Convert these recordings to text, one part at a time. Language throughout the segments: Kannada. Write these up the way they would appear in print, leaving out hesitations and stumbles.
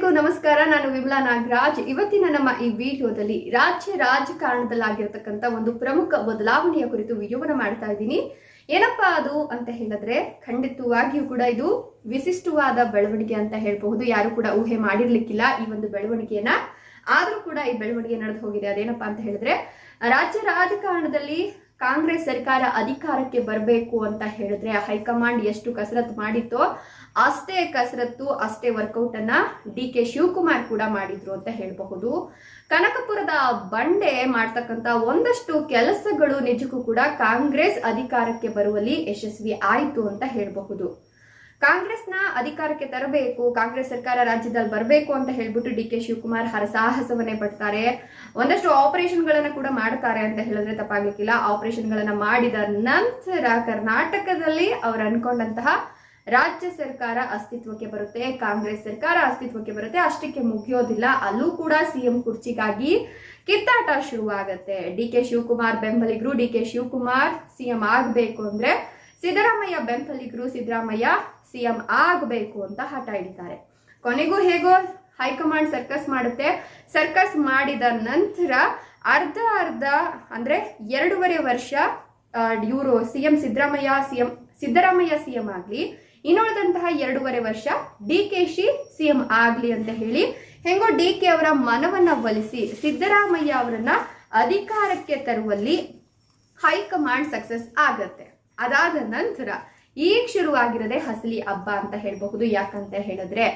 ಎಲ್ಲರಿಗೂ ನಮಸ್ಕಾರ. ನಾನು ವಿಮಲಾ ನಾಗರಾಜ್. ಇವತ್ತಿನ ನಮ್ಮ ಈ ವಿಡಿಯೋದಲ್ಲಿ ರಾಜ್ಯ ರಾಜಕಾರಣದಲ್ಲಾಗಿರತಕ್ಕಂತ ಒಂದು ಪ್ರಮುಖ ಬದಲಾವಣೆಯ ಕುರಿತು ವಿಡಿಯೋವನ್ನು ಮಾಡ್ತಾ ಇದ್ದೀನಿ. ಏನಪ್ಪಾ ಅದು ಅಂತ ಹೇಳಿದ್ರೆ, ಖಂಡಿತವಾಗಿಯೂ ಕೂಡ ಇದು ವಿಶಿಷ್ಟವಾದ ಬೆಳವಣಿಗೆ ಅಂತ ಹೇಳಬಹುದು. ಯಾರು ಕೂಡ ಊಹೆ ಮಾಡಿರ್ಲಿಕ್ಕಿಲ್ಲ ಈ ಒಂದು ಬೆಳವಣಿಗೆಯನ್ನ. ಆದ್ರೂ ಕೂಡ ಈ ಬೆಳವಣಿಗೆ ನಡೆದು ಹೋಗಿದೆ. ಅದೇನಪ್ಪಾ ಅಂತ ಹೇಳಿದ್ರೆ, ರಾಜ್ಯ ರಾಜಕಾರಣದಲ್ಲಿ ಕಾಂಗ್ರೆಸ್ ಸರ್ಕಾರ ಅಧಿಕಾರಕ್ಕೆ ಬರಬೇಕು ಅಂತ ಹೇಳಿದ್ರೆ ಹೈಕಮಾಂಡ್ ಎಷ್ಟು ಕಸರತ್ತು ಮಾಡಿತ್ತೋ ಅಷ್ಟೇ ಕಸರತ್ತು, ಅಷ್ಟೇ ವರ್ಕೌಟ್ ಅನ್ನ ಡಿ.ಕೆ. ಶಿವಕುಮಾರ್ ಕೂಡ ಮಾಡಿದ್ರು ಅಂತ ಹೇಳಬಹುದು. ಕನಕಪುರದ ಬಂಡೆ ಮಾಡ್ತಕ್ಕಂತ ಒಂದಷ್ಟು ಕೆಲಸಗಳು ನಿಜಕ್ಕೂ ಕೂಡ ಕಾಂಗ್ರೆಸ್ ಅಧಿಕಾರಕ್ಕೆ ಬರುವಲ್ಲಿ ಯಶಸ್ವಿ ಆಯಿತು ಅಂತ ಹೇಳಬಹುದು. ಕಾಂಗ್ರೆಸ್ನ ಅಧಿಕಾರಕ್ಕೆ ತರಬೇಕು, ಕಾಂಗ್ರೆಸ್ ಸರ್ಕಾರ ರಾಜ್ಯದಲ್ಲಿ ಬರಬೇಕು ಅಂತ ಹೇಳ್ಬಿಟ್ಟು ಡಿ.ಕೆ. ಶಿವಕುಮಾರ್ ಹರಸಾಹಸವನ್ನೇ ಪಡ್ತಾರೆ. ಒಂದಷ್ಟು ಆಪರೇಷನ್ ಗಳನ್ನ ಕೂಡ ಮಾಡ್ತಾರೆ ಅಂತ ಹೇಳಿದ್ರೆ ತಪ್ಪಾಗ್ಲಿಕ್ಕಿಲ್ಲ. ಆಪರೇಷನ್ ಗಳನ್ನ ಮಾಡಿದ ನಂತರ ಕರ್ನಾಟಕದಲ್ಲಿ ಅವ್ರು ಅನ್ಕೊಂಡಂತಹ ರಾಜ್ಯ ಸರ್ಕಾರ ಅಸ್ತಿತ್ವಕ್ಕೆ ಬರುತ್ತೆ, ಕಾಂಗ್ರೆಸ್ ಸರ್ಕಾರ ಅಸ್ತಿತ್ವಕ್ಕೆ ಬರುತ್ತೆ. ಅಷ್ಟಕ್ಕೆ ಮುಗಿಯೋದಿಲ್ಲ, ಅಲ್ಲೂ ಕೂಡ ಸಿಎಂ ಕುರ್ಚಿಗಾಗಿ ಕಿತ್ತಾಟ ಶುರುವಾಗತ್ತೆ. ಡಿ.ಕೆ. ಶಿವಕುಮಾರ್ ಬೆಂಬಲಿಗರು ಡಿ.ಕೆ. ಶಿವಕುಮಾರ್ ಸಿಎಂ ಆಗ್ಬೇಕು ಅಂದ್ರೆ ಸಿದ್ದರಾಮಯ್ಯ ಬೆಂಬಲಿಗರು ಸಿದ್ದರಾಮಯ್ಯ ಸಿಎಂ ಆಗಬೇಕು ಅಂತ ಹಠ ಹಿಡಿತಾರೆ. ಕೊನೆಗೂ ಹೇಗೋ ಹೈಕಮಾಂಡ್ ಸರ್ಕಸ್ ಮಾಡುತ್ತೆ. ಸರ್ಕಸ್ ಮಾಡಿದ ನಂತರ ಅರ್ಧ ಅಂದ್ರೆ 2.5 ವರ್ಷ ಇವರು ಸಿದ್ದರಾಮಯ್ಯ ಸಿಎಂ ಆಗ್ಲಿ, ಇನ್ನುಳಿದಂತಹ 2.5 ವರ್ಷ ಡಿ.ಕೆ.ಶಿ ಸಿಎಂ ಆಗ್ಲಿ ಅಂತ ಹೇಳಿ ಹೆಂಗೋ ಡಿ.ಕೆ. ಅವರ ಮನವನ್ನ ಒಲಿಸಿ ಸಿದ್ದರಾಮಯ್ಯ ಅವರನ್ನ ಅಧಿಕಾರಕ್ಕೆ ತರುವಲ್ಲಿ ಹೈಕಮಾಂಡ್ ಸಕ್ಸಸ್ ಆಗತ್ತೆ. ಅದಾದ ನಂತರ ಈಗ ಶುರುವಾಗಿರದೆ ಹಸಲಿ ಹಬ್ಬ ಅಂತ ಹೇಳಬಹುದು. ಯಾಕಂತ ಹೇಳಿದ್ರೆ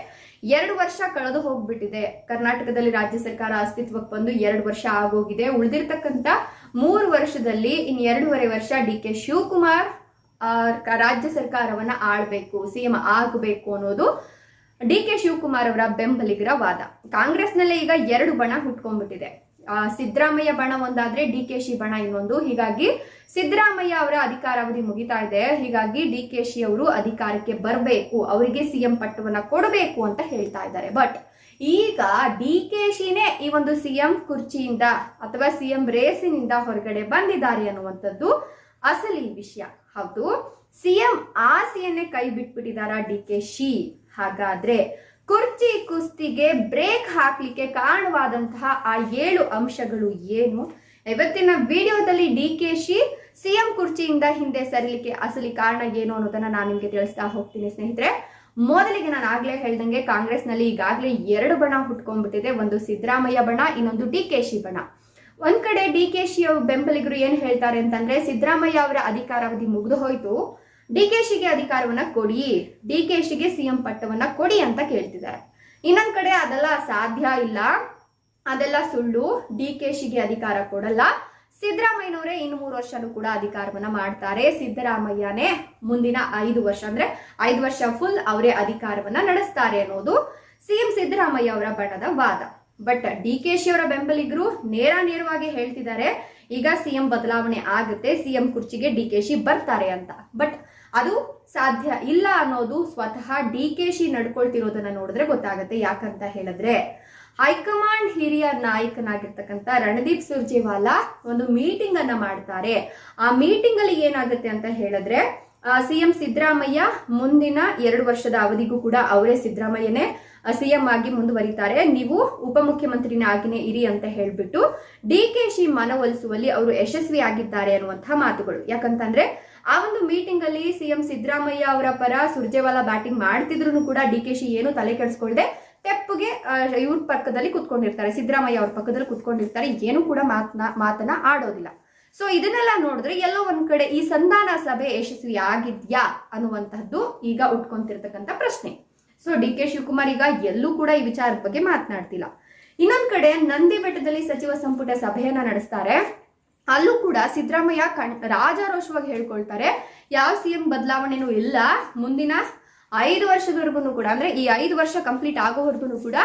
2 ವರ್ಷ ಕಳೆದು ಹೋಗ್ಬಿಟ್ಟಿದೆ. ಕರ್ನಾಟಕದಲ್ಲಿ ರಾಜ್ಯ ಸರ್ಕಾರ ಅಸ್ತಿತ್ವಕ್ಕೆ ಬಂದು 2 ವರ್ಷ ಆಗೋಗಿದೆ. ಉಳಿದಿರ್ತಕ್ಕಂಥ 3 ವರ್ಷದಲ್ಲಿ ಇನ್ನು 2.5 ವರ್ಷ ಡಿ.ಕೆ. ಶಿವಕುಮಾರ್ ರಾಜ್ಯ ಸರ್ಕಾರವನ್ನ ಆಳ್ಬೇಕು, ಸಿಎಂ ಆಗಬೇಕು ಅನ್ನೋದು ಡಿ.ಕೆ. ಶಿವಕುಮಾರ್ ಅವರ ಬೆಂಬಲಿಗರ ವಾದ. ಕಾಂಗ್ರೆಸ್ನಲ್ಲೇ ಈಗ 2 ಬಣ ಹುಟ್ಕೊಂಡ್ಬಿಟ್ಟಿದೆ. ಸಿದ್ದರಾಮಯ್ಯ ಬಣ ಒಂದಾದ್ರೆ ಡಿ.ಕೆ.ಶಿ ಬಣ ಇನ್ನೊಂದು. ಹೀಗಾಗಿ ಸಿದ್ದರಾಮಯ್ಯ ಅವರ ಅಧಿಕಾರಾವಧಿ ಮುಗಿತಾ ಇದೆ. ಹೀಗಾಗಿ ಡಿ.ಕೆ.ಶಿ ಅವರು ಅಧಿಕಾರಕ್ಕೆ ಬರಬೇಕು, ಅವರಿಗೆ ಸಿಎಂ ಪಟ್ಟವನ್ನ ಕೊಡಬೇಕು ಅಂತ ಹೇಳ್ತಾ ಇದ್ದಾರೆ. ಬಟ್ ಈಗ ಡಿ.ಕೆ.ಶಿನೇ ಈ ಒಂದು ಸಿಎಂ ಕುರ್ಚಿಯಿಂದ ಅಥವಾ ಸಿಎಂ ರೇಸಿನಿಂದ ಹೊರಗಡೆ ಬಂದಿದ್ದಾರೆ ಅನ್ನುವಂಥದ್ದು ಅಸಲಿ ವಿಷಯ. ಹೌದು, ಸಿಎಂ ಆಸೆಯನ್ನೇ ಕೈ ಬಿಟ್ಬಿಟ್ಟಿದಾರ ಡಿ.ಕೆ.ಶಿ. ಹಾಗಾದ್ರೆ ಕುರ್ಚಿ ಕುಸ್ತಿಗೆ ಬ್ರೇಕ್ ಹಾಕ್ಲಿಕ್ಕೆ ಕಾರಣವಾದಂತಹ ಆ 7 ಅಂಶಗಳು ಏನು? ಇವತ್ತಿನ ವಿಡಿಯೋದಲ್ಲಿ ಡಿ.ಕೆ.ಶಿ ಸಿಎಂ ಕುರ್ಚಿಯಿಂದ ಹಿಂದೆ ಸರಿಲಿಕ್ಕೆ ಅಸಲಿ ಕಾರಣ ಏನು ಅನ್ನೋದನ್ನ ನಾನು ನಿಮ್ಗೆ ತಿಳಿಸ್ತಾ ಹೋಗ್ತೀನಿ ಸ್ನೇಹಿತರೆ. ಮೊದಲಿಗೆ ನಾನು ಆಗ್ಲೇ ಹೇಳ್ದಂಗೆ ಕಾಂಗ್ರೆಸ್ನಲ್ಲಿ ಈಗಾಗಲೇ 2 ಬಣ ಹುಟ್ಕೊಂಡ್ಬಿಟ್ಟಿದೆ. ಒಂದು ಸಿದ್ದರಾಮಯ್ಯ ಬಣ, ಇನ್ನೊಂದು ಡಿ.ಕೆ.ಶಿ ಬಣ. ಒಂದ್ ಕಡೆ ಡಿ.ಕೆ.ಶಿ ಬೆಂಬಲಿಗರು ಏನ್ ಹೇಳ್ತಾರೆ ಅಂತಂದ್ರೆ, ಸಿದ್ದರಾಮಯ್ಯ ಅವರ ಅಧಿಕಾರಾವಧಿ ಮುಗಿದು ಹೋಯ್ತು, ಡಿ.ಕೆ.ಶಿಗೆ ಅಧಿಕಾರವನ್ನ ಕೊಡಿ, ಡಿ.ಕೆ.ಶಿಗೆ ಸಿಎಂ ಪಟ್ಟವನ್ನ ಕೊಡಿ ಅಂತ ಕೇಳ್ತಿದ್ದಾರೆ. ಇನ್ನೊಂದ್ ಕಡೆ ಅದೆಲ್ಲ ಸಾಧ್ಯ ಇಲ್ಲ, ಅದೆಲ್ಲ ಸುಳ್ಳು, ಡಿ.ಕೆ.ಶಿಗೆ ಅಧಿಕಾರ ಕೊಡಲ್ಲ, ಸಿದ್ದರಾಮಯ್ಯನವರೇ ಇನ್ನು 3 ವರ್ಷನೂ ಕೂಡ ಅಧಿಕಾರವನ್ನ ಮಾಡ್ತಾರೆ, ಸಿದ್ದರಾಮಯ್ಯನೇ ಮುಂದಿನ 5 ವರ್ಷ ಅಂದ್ರೆ 5 ವರ್ಷ ಫುಲ್ ಅವರೇ ಅಧಿಕಾರವನ್ನ ನಡೆಸ್ತಾರೆ ಅನ್ನೋದು ಸಿಎಂ ಸಿದ್ದರಾಮಯ್ಯ ಅವರ ಬಣದ ವಾದ. ಬಟ್ ಡಿ.ಕೆ.ಶಿ ಅವರ ಬೆಂಬಲಿಗರು ನೇರವಾಗಿ ಹೇಳ್ತಿದ್ದಾರೆ, ಈಗ ಸಿಎಂ ಬದಲಾವಣೆ ಆಗುತ್ತೆ, ಸಿಎಂ ಕುರ್ಚಿಗೆ ಡಿ.ಕೆ.ಶಿ ಬರ್ತಾರೆ ಅಂತ. ಬಟ್ ಅದು ಸಾಧ್ಯ ಇಲ್ಲ ಅನ್ನೋದು ಸ್ವತಃ ಡಿ.ಕೆ.ಶಿ ನಡ್ಕೊಳ್ತಿರೋದನ್ನ ನೋಡಿದ್ರೆ ಗೊತ್ತಾಗುತ್ತೆ. ಯಾಕಂತ ಹೇಳಿದ್ರೆ ಹೈಕಮಾಂಡ್ ಹಿರಿಯ ನಾಯಕನಾಗಿರ್ತಕ್ಕಂಥ ರಣದೀಪ್ ಸುರ್ಜೇವಾಲಾ ಒಂದು ಮೀಟಿಂಗ್ ಅನ್ನ ಮಾಡ್ತಾರೆ. ಆ ಮೀಟಿಂಗ್ ಅಲ್ಲಿ ಏನಾಗುತ್ತೆ ಅಂತ ಹೇಳಿದ್ರೆ, ಸಿಎಂ ಸಿದ್ದರಾಮಯ್ಯ ಮುಂದಿನ 2 ವರ್ಷದ ಅವಧಿಗೂ ಕೂಡ ಅವರೇ ಸಿದ್ದರಾಮಯ್ಯನೇ ಸಿಎಂ ಆಗಿ ಮುಂದುವರಿತಾರೆ, ನೀವು ಉಪಮುಖ್ಯಮಂತ್ರಿನಾಗಿನೇ ಇರಿ ಅಂತ ಹೇಳ್ಬಿಟ್ಟು ಡಿ.ಕೆ.ಶಿ ಮನವೊಲಿಸುವಲ್ಲಿ ಅವರು ಯಶಸ್ವಿ ಆಗಿದ್ದಾರೆ ಅನ್ನುವಂತಹ ಮಾತುಗಳು. ಯಾಕಂತಂದ್ರೆ ಆ ಒಂದು ಮೀಟಿಂಗ್ ಅಲ್ಲಿ ಸಿಎಂ ಸಿದ್ದರಾಮಯ್ಯ ಅವರ ಪರ ಸುರ್ಜೇವಾಲಾ ಬ್ಯಾಟಿಂಗ್ ಮಾಡ್ತಿದ್ರು ಕೂಡ ಡಿ.ಕೆ.ಶಿ ಏನು ತಲೆ ಕೆಡಿಸ್ಕೊಳ್ದೆ ತೆಪ್ಪಗೆ ಇವ್ರ ಪಕ್ಕದಲ್ಲಿ ಕುತ್ಕೊಂಡಿರ್ತಾರೆ, ಸಿದ್ದರಾಮಯ್ಯ ಅವ್ರ ಪಕ್ಕದಲ್ಲಿ ಕುತ್ಕೊಂಡಿರ್ತಾರೆ, ಏನು ಕೂಡ ಮಾತನ್ನ ಆಡೋದಿಲ್ಲ. ಸೊ ಇದನ್ನೆಲ್ಲ ನೋಡಿದ್ರೆ ಎಲ್ಲೋ ಒಂದ್ ಕಡೆ ಈ ಸಂಧಾನ ಸಭೆ ಯಶಸ್ವಿ ಆಗಿದ್ಯಾ ಅನ್ನುವಂತಹದ್ದು ಈಗ ಉಟ್ಕೊಂತಿರ್ತಕ್ಕಂಥ ಪ್ರಶ್ನೆ. ಸೊ ಡಿ.ಕೆ. ಶಿವಕುಮಾರ್ ಈಗ ಎಲ್ಲೂ ಕೂಡ ಈ ವಿಚಾರದ ಬಗ್ಗೆ ಮಾತನಾಡ್ತಿಲ್ಲ. ಇನ್ನೊಂದ್ ಕಡೆ ನಂದಿ ಬೆಟ್ಟದಲ್ಲಿ ಸಚಿವ ಸಂಪುಟ ಸಭೆಯನ್ನ ನಡೆಸ್ತಾರೆ. ಅಲ್ಲೂ ಕೂಡ ಸಿದ್ದರಾಮಯ್ಯ ರಾಜಾರೋಷವಾಗಿ ಹೇಳ್ಕೊಳ್ತಾರೆ, ಯಾವ ಸಿಎಂ ಬದಲಾವಣೆನೂ ಇಲ್ಲ, ಮುಂದಿನ 5 ವರ್ಷದವರೆಗೂ ಕೂಡ ಅಂದ್ರೆ ಈ 5 ವರ್ಷ ಕಂಪ್ಲೀಟ್ ಆಗೋವರೆಗೂ ಕೂಡ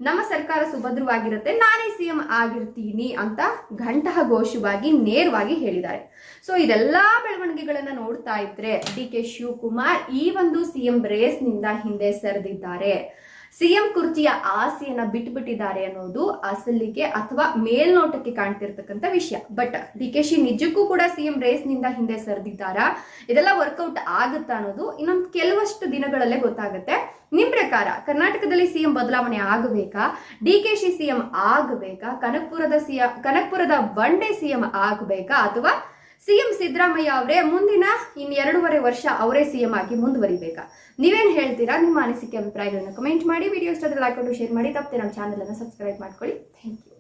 ನಮ್ಮ ಸರ್ಕಾರ ಸುಭದ್ರವಾಗಿರುತ್ತೆ, ನಾನೇ ಸಿಎಂ ಆಗಿರ್ತೀನಿ ಅಂತ ಘಂಟಾಘೋಷವಾಗಿ ನೇರವಾಗಿ ಹೇಳಿದ್ದಾರೆ. ಸೊ ಇದೆಲ್ಲಾ ಬೆಳವಣಿಗೆಗಳನ್ನ ನೋಡ್ತಾ ಇದ್ರೆ ಡಿ.ಕೆ. ಶಿವಕುಮಾರ್ ಈ ಒಂದು ಸಿಎಂ ರೇಸ್ ನಿಂದ ಹಿಂದೆ ಸರಿದಿದ್ದಾರೆ. ಸಿಎಂ ಕುರ್ಚಿಯ ಆಸೆಯನ್ನ ಬಿಟ್ಬಿಟ್ಟಿದ್ದಾರೆ ಅನ್ನೋದು ಅಸಲಿಗೆ ಅಥವಾ ಮೇಲ್ನೋಟಕ್ಕೆ ಕಾಣ್ತಿರ್ತಕ್ಕಂಥ ವಿಷಯ. ಬಟ್ ಡಿ.ಕೆ.ಶಿ ನಿಜಕ್ಕೂ ಕೂಡ ಸಿಎಂ ರೇಸ್ ನಿಂದ ಹಿಂದೆ ಸರಿದಿದ್ದಾರಾ, ಇದೆಲ್ಲ ವರ್ಕೌಟ್ ಆಗುತ್ತಾ ಅನ್ನೋದು ಇನ್ನೊಂದು ಕೆಲವಷ್ಟು ದಿನಗಳಲ್ಲೇ ಗೊತ್ತಾಗುತ್ತೆ. ನಿಮ್ ಪ್ರಕಾರ ಕರ್ನಾಟಕದಲ್ಲಿ ಸಿಎಂ ಬದಲಾವಣೆ ಆಗಬೇಕಾ, ಡಿ.ಕೆ.ಶಿ ಸಿಎಂ ಆಗಬೇಕಾ, ಕನಕಪುರದ ಬಂಡೆ ಸಿಎಂ ಆಗಬೇಕಾ, ಅಥವಾ ಸಿಎಂ ಸಿದ್ದರಾಮಯ್ಯ ಅವರೇ ಮುಂದಿನ 2.5 ವರ್ಷ ಅವರೇ ಸಿಎಂ ಆಗಿ ಮುಂದುವರಿಬೇಕಾ? ನೀವೇನ್ ಹೇಳ್ತೀರಾ? ನಿಮ್ಮ ಅನಿಸಿಕೆ ಅಭಿಪ್ರಾಯಗಳನ್ನ ಕಮೆಂಟ್ ಮಾಡಿ. ವಿಡಿಯೋ ಇಷ್ಟ ಲೈಕ್ ಕೊಟ್ಟು ಶೇರ್ ಮಾಡಿ. ತಪ್ಪದೆ ನಮ್ಮ ಚಾನೆಲ್ ಅನ್ನು ಸಬ್ಸ್ಕ್ರೈಬ್ ಮಾಡ್ಕೊಳ್ಳಿ. Thank you.